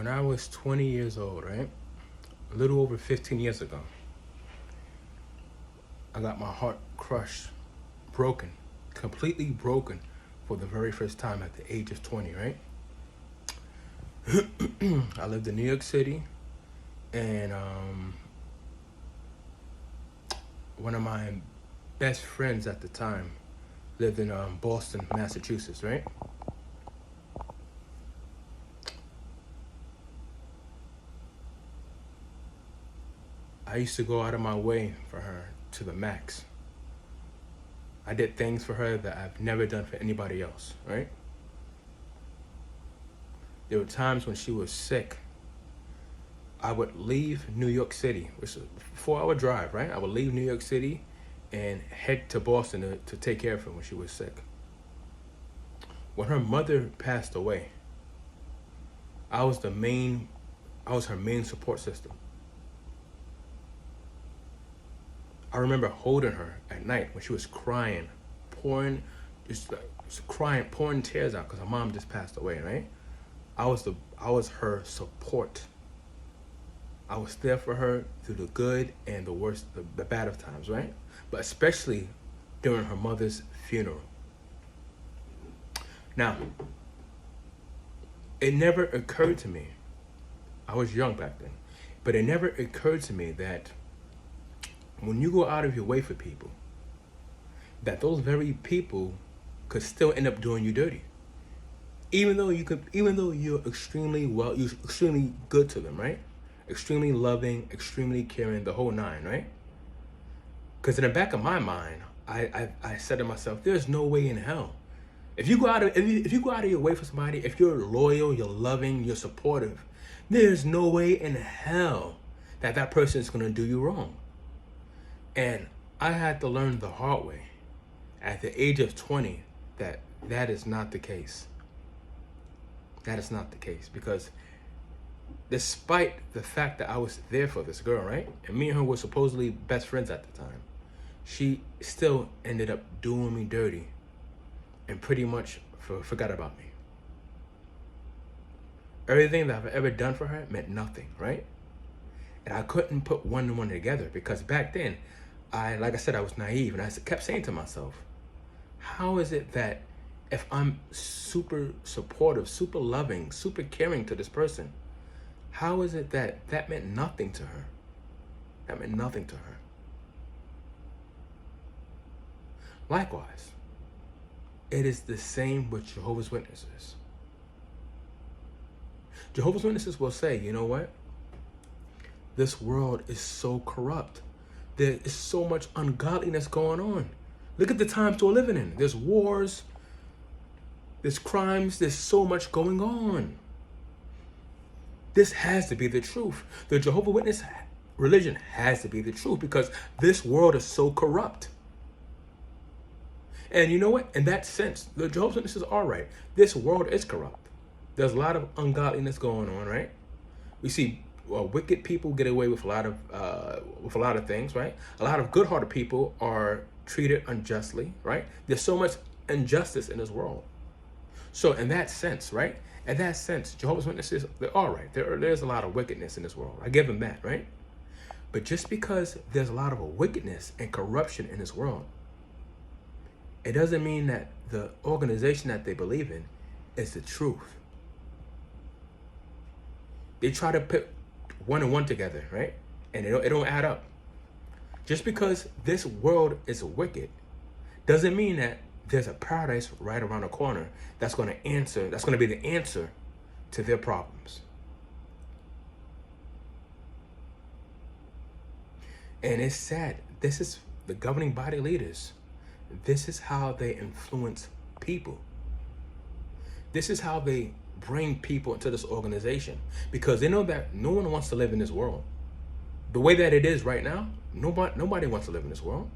When I was 20 years old, right? A little over 15 years ago, I got my heart crushed, broken, completely broken for the very first time at the age of 20, right? I lived in New York City, and one of my best friends at the time lived in Boston, Massachusetts, right? I used to go out of my way for her to the max. I did things for her that I've never done for anybody else, right? There were times when she was sick. I would leave New York City, which is a 4-hour drive, right? I would leave New York City and head to Boston to take care of her when she was sick. When her mother passed away, I was her main support system. I remember holding her at night when she was crying, pouring tears out because her mom just passed away, right? I was her support. I was there for her through the good and the worst, the bad of times, right? But especially during her mother's funeral. Now, it never occurred to me, I was young back then, but it never occurred to me that when you go out of your way for people, that those very people could still end up doing you dirty. Even though you're you're extremely good to them, right? Extremely loving, extremely caring, the whole nine, right? Because in the back of my mind, I said to myself, there's no way in hell. If you go out of your way for somebody, if you're loyal, you're loving, you're supportive, there's no way in hell that person is gonna do you wrong. And I had to learn the hard way at the age of 20 that is not the case. That is not the case, because despite the fact that I was there for this girl, right? And me and her were supposedly best friends at the time, she still ended up doing me dirty and pretty much forgot about me. Everything that I've ever done for her meant nothing, right? And I couldn't put one and one together because back then, like I said, I was naive, and I kept saying to myself, how is it that if I'm super supportive, super loving, super caring to this person, how is it that meant nothing to her? That meant nothing to her. Likewise, it is the same with Jehovah's Witnesses. Jehovah's Witnesses will say, you know what? This world is so corrupt. There is so much ungodliness going on. Look at the times we're living in. There's wars, there's crimes, there's so much going on. This has to be the truth. The Jehovah's Witness religion has to be the truth because this world is so corrupt. And you know what? In that sense, the Jehovah's Witnesses are right. This world is corrupt. There's a lot of ungodliness going on, right? We see wicked people get away with a lot of things, right? A lot of good-hearted people are treated unjustly, right? There's so much injustice in this world. So in that sense, right? In that sense, Jehovah's Witnesses, they're all right. There's a lot of wickedness in this world. I give them that, right? But just because there's a lot of wickedness and corruption in this world, it doesn't mean that the organization that they believe in is the truth. They try to put one and one together, right? And it don't add up. Just because this world is wicked doesn't mean that there's a paradise right around the corner that's going to be the answer to their problems. And it's sad. This is the governing body leaders. This is how they influence people. This is how they bring people into this organization, because they know that no one wants to live in this world. The way that it is right now, nobody wants to live in this world.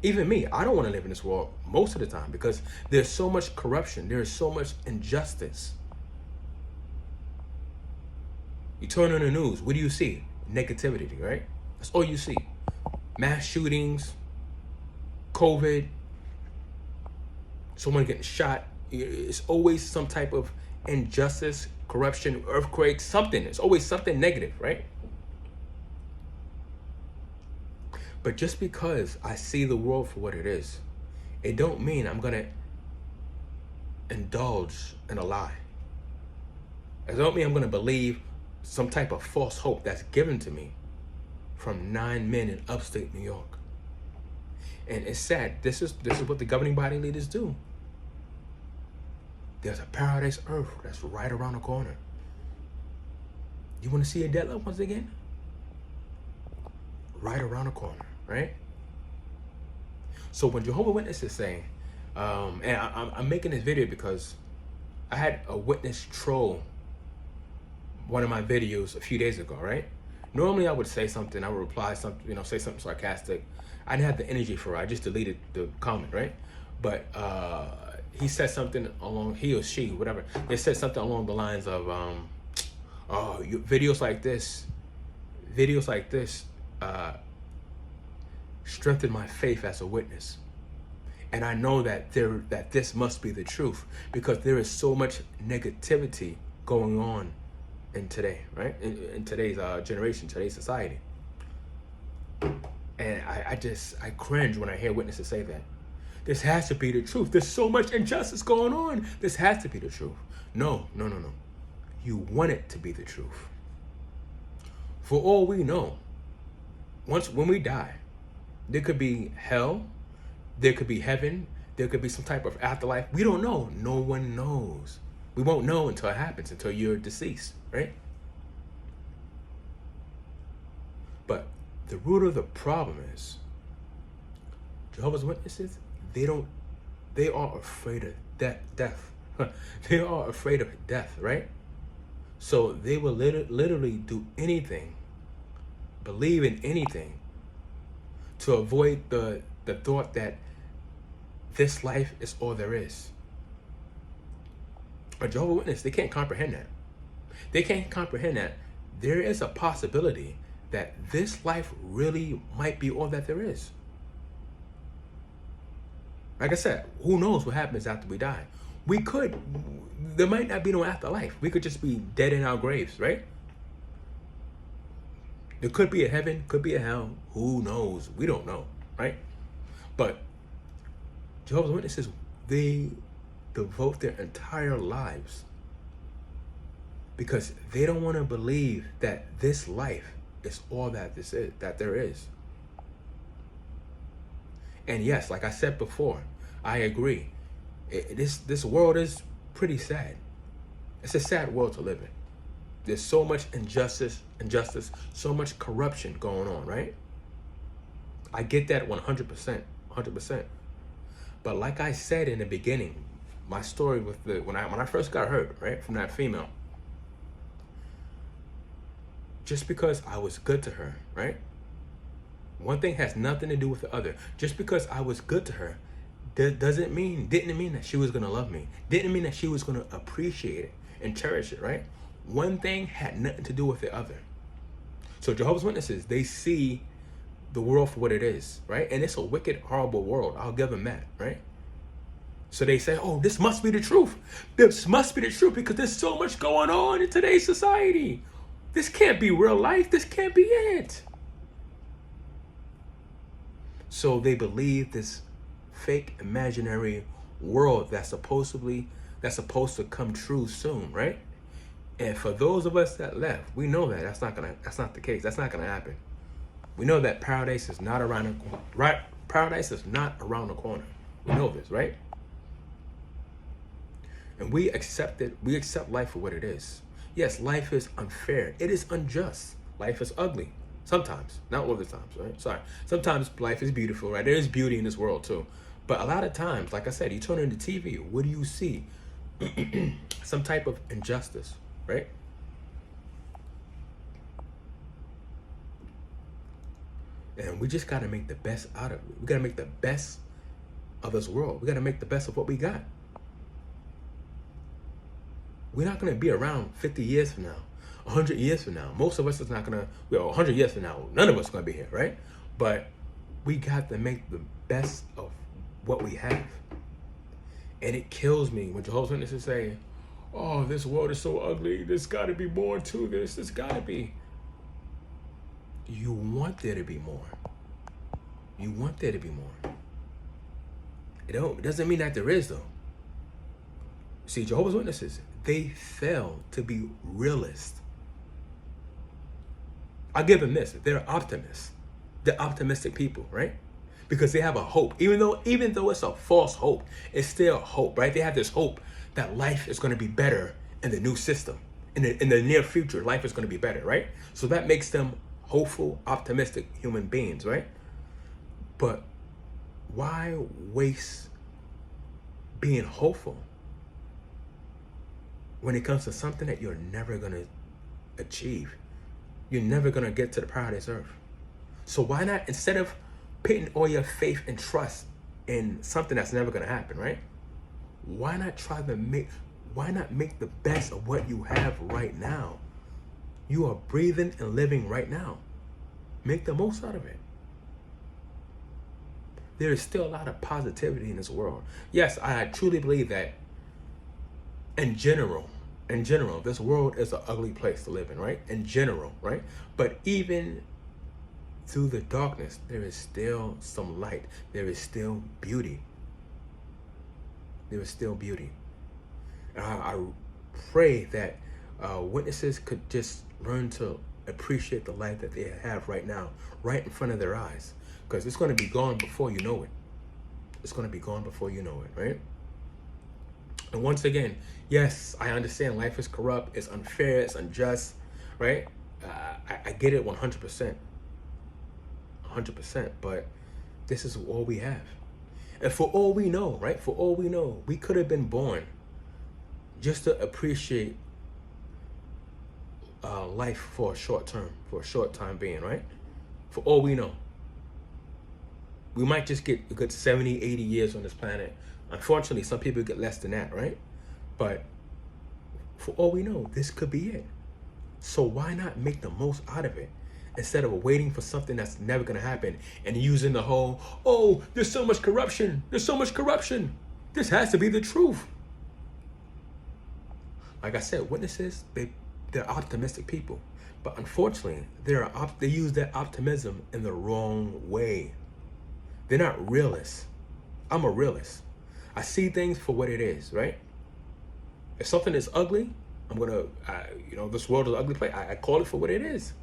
Even me, I don't want to live in this world most of the time because there's so much corruption. There is so much injustice. You turn on the news, what do you see? Negativity, right? That's all you see. Mass shootings, COVID, someone getting shot. It's always some type of injustice, corruption, earthquakes, something. It's always something negative, right? But just because I see the world for what it is, it don't mean I'm going to indulge in a lie. It don't mean I'm going to believe some type of false hope that's given to me from 9 men in upstate New York. And it's sad. This is what the governing body leaders do. There's a paradise earth that's right around the corner. You want to see a dead loved ones again? Right around the corner, right? So when Jehovah Witnesses say, and I'm making this video because I had a witness troll one of my videos a few days ago, right? Normally I would say something, I would reply something, say something sarcastic. I didn't have the energy for it. I just deleted the comment, right? But he said something along, he or she, whatever. They said something along the lines of, videos like this strengthen my faith as a witness. And I know that this must be the truth, because there is so much negativity going on in today, right? In today's generation, today's society. And I cringe when I hear witnesses say that. This has to be the truth. There's so much injustice going on. This has to be the truth. No. You want it to be the truth. For all we know, when we die, there could be hell, there could be heaven, there could be some type of afterlife. We don't know. No one knows. We won't know until it happens, until you're deceased, right? But the root of the problem is Jehovah's Witnesses, they are afraid of death. They are afraid of death, right? So they will literally do anything, believe in anything, to avoid the thought that this life is all there is. A Jehovah's Witness, they can't comprehend that. They can't comprehend that there is a possibility that this life really might be all that there is. Like I said, who knows what happens after we die? There might not be no afterlife. We could just be dead in our graves, right? There could be a heaven, could be a hell. Who knows? We don't know, right? But Jehovah's Witnesses, they devote their entire lives because they don't want to believe that this life is all that there is. And yes, like I said before, I agree. This world is pretty sad. It's a sad world to live in. There's so much injustice, so much corruption going on, right? I get that 100%. But like I said in the beginning, my story with when I first got hurt, right, from that female, just because I was good to her, right? One thing has nothing to do with the other. Just because I was good to her didn't mean that she was gonna love me. Didn't mean that she was gonna appreciate it and cherish it, right? One thing had nothing to do with the other. So Jehovah's Witnesses, they see the world for what it is, right? And it's a wicked, horrible world. I'll give them that, right? So they say, oh, this must be the truth. This must be the truth because there's so much going on in today's society. This can't be real life. This can't be it. So they believe this fake imaginary world that's supposed to come true soon, right? And for those of us that left, we know that that's not the case. That's not gonna happen. We know that paradise is not around the corner, right? Paradise is not around the corner. We know this, right? And we accept it. We accept life for what it is. Yes, life is unfair. It is unjust. Life is ugly. Sometimes, not all the times, right? Sorry. Sometimes life is beautiful, right? There is beauty in this world too. But a lot of times, like I said, you turn on the TV, what do you see? Some type of injustice, right? And we just got to make the best out of it. We got to make the best of this world. We got to make the best of what we got. We're not going to be around 50 years from now, 100 years from now. Most of us is not going to, 100 years from now, none of us are going to be here, right? But we got to make the best of what we have. And it kills me when Jehovah's Witnesses say, Oh, this world is so ugly. There's got to be more to this. There's got to be. You want there to be more. You want there to be more. It doesn't mean that there is, though. See, Jehovah's Witnesses, they fail to be realists. I'll give them this. They're optimists. They're optimistic people, right? Because they have a hope. Even though it's a false hope, it's still hope, right? They have this hope that life is going to be better in the new system. In the near future, life is going to be better, right? So that makes them hopeful, optimistic human beings, right? But why waste being hopeful when it comes to something that you're never going to achieve? You're never going to get to the paradise earth. So why not, instead of putting all your faith and trust in something that's never going to happen, right? Why not make the best of what you have right now? You are breathing and living right now. Make the most out of it. There is still a lot of positivity in this world. Yes, I truly believe that in general, this world is an ugly place to live in, right? In general, right? But even through the darkness, there is still some light. There is still beauty. There is still beauty. I pray that witnesses could just learn to appreciate the life that they have right now, right in front of their eyes. Because it's going to be gone before you know it. It's going to be gone before you know it, right? And once again, yes, I understand life is corrupt, it's unfair, it's unjust, right? I get it 100%. 100%, but this is all we have. And for all we know, right? For all we know, we could have been born just to appreciate life for a short time being, right? For all we know. We might just get a good 70, 80 years on this planet. Unfortunately, some people get less than that, right? But for all we know, this could be it. So why not make the most out of it? Instead of waiting for something that's never going to happen and using the whole, oh, there's so much corruption. There's so much corruption. This has to be the truth. Like I said, witnesses, they're optimistic people. But unfortunately, they use their optimism in the wrong way. They're not realists. I'm a realist. I see things for what it is, right? If something is ugly, I'm going to, this world is an ugly place. I call it for what it is.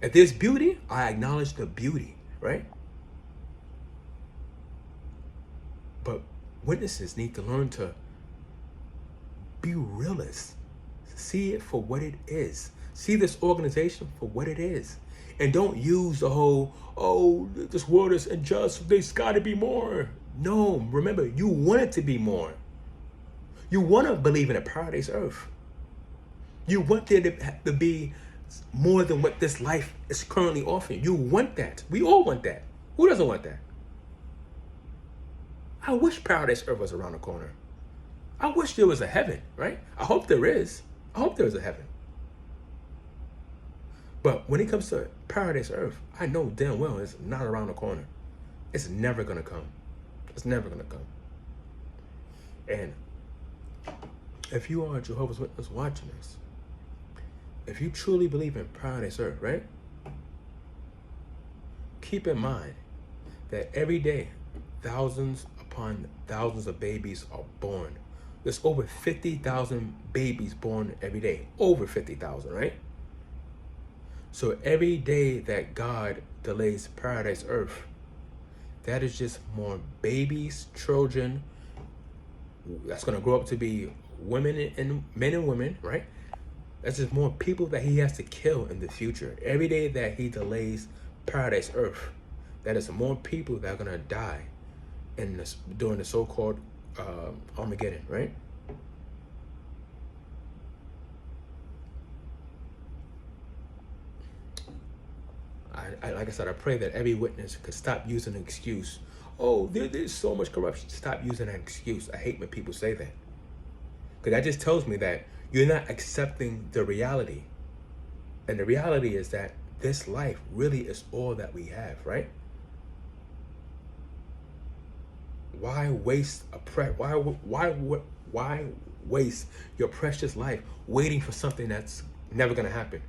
If there's beauty, I acknowledge the beauty, right? But witnesses need to learn to be realists. See it for what it is. See this organization for what it is. And don't use the whole, oh, this world is unjust, there's got to be more. No, remember, you want it to be more. You want to believe in a paradise earth. You want there to be more than what this life is currently offering. You want that. We all want that. Who doesn't want that? I wish paradise earth was around the corner. I wish there was a heaven, right? I hope there is. I hope there is a heaven. But when it comes to paradise earth, I know damn well it's not around the corner. It's never going to come. It's never going to come. And if you are a Jehovah's Witness watching this, if you truly believe in paradise earth, right? Keep in mind that every day, thousands upon thousands of babies are born. There's over 50,000 babies born every day. Over 50,000, right? So every day that God delays paradise earth, that is just more babies, children, that's going to grow up to be women and men and women, right? That's just more people that he has to kill in the future. Every day that he delays paradise earth, that is more people that are going to die during the so-called Armageddon, right? Like I said, I pray that every witness could stop using an excuse. Oh, there's so much corruption. Stop using an excuse. I hate when people say that. Because that just tells me that you're not accepting the reality. And the reality is that this life really is all that we have, right? Why waste why waste your precious life waiting for something that's never going to happen.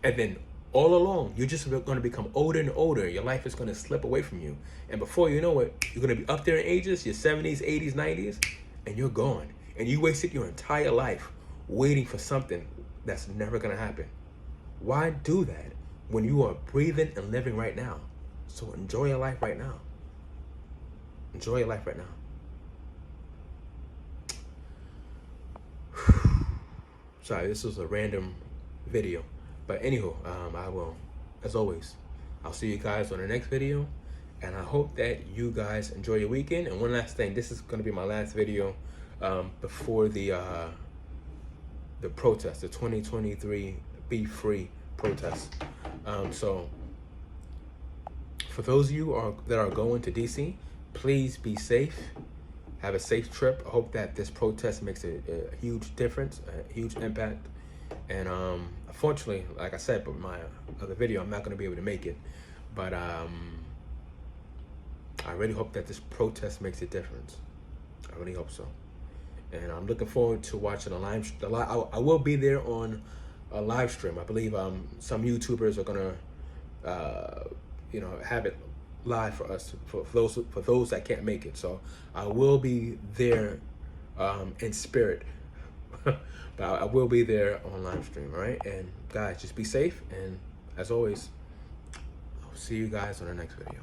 And then all along, you're just going to become older and older. Your life is going to slip away from you. And before you know it, you're going to be up there in ages, your 70s, 80s, 90s, and you're gone. And you wasted your entire life waiting for something that's never going to happen. Why do that when you are breathing and living right now? So enjoy your life right now. Enjoy your life right now. Sorry, this was a random video. But anywho, I will, as always, I'll see you guys on the next video. And I hope that you guys enjoy your weekend. And one last thing, this is going to be my last video before the protest, the 2023 Be Free protest. So for those of you that are going to DC, please be safe. Have a safe trip. I hope that this protest makes a huge difference, a huge impact. And unfortunately, like I said, but my other video, I'm not going to be able to make it. But I really hope that this protest makes a difference. I really hope so. And I'm looking forward to watching I will be there on a live stream. I believe some YouTubers are going to, have it live for us, for those that can't make it. So I will be there in spirit. But I will be there on live stream, all right? And guys, just be safe. And as always, I'll see you guys on the next video.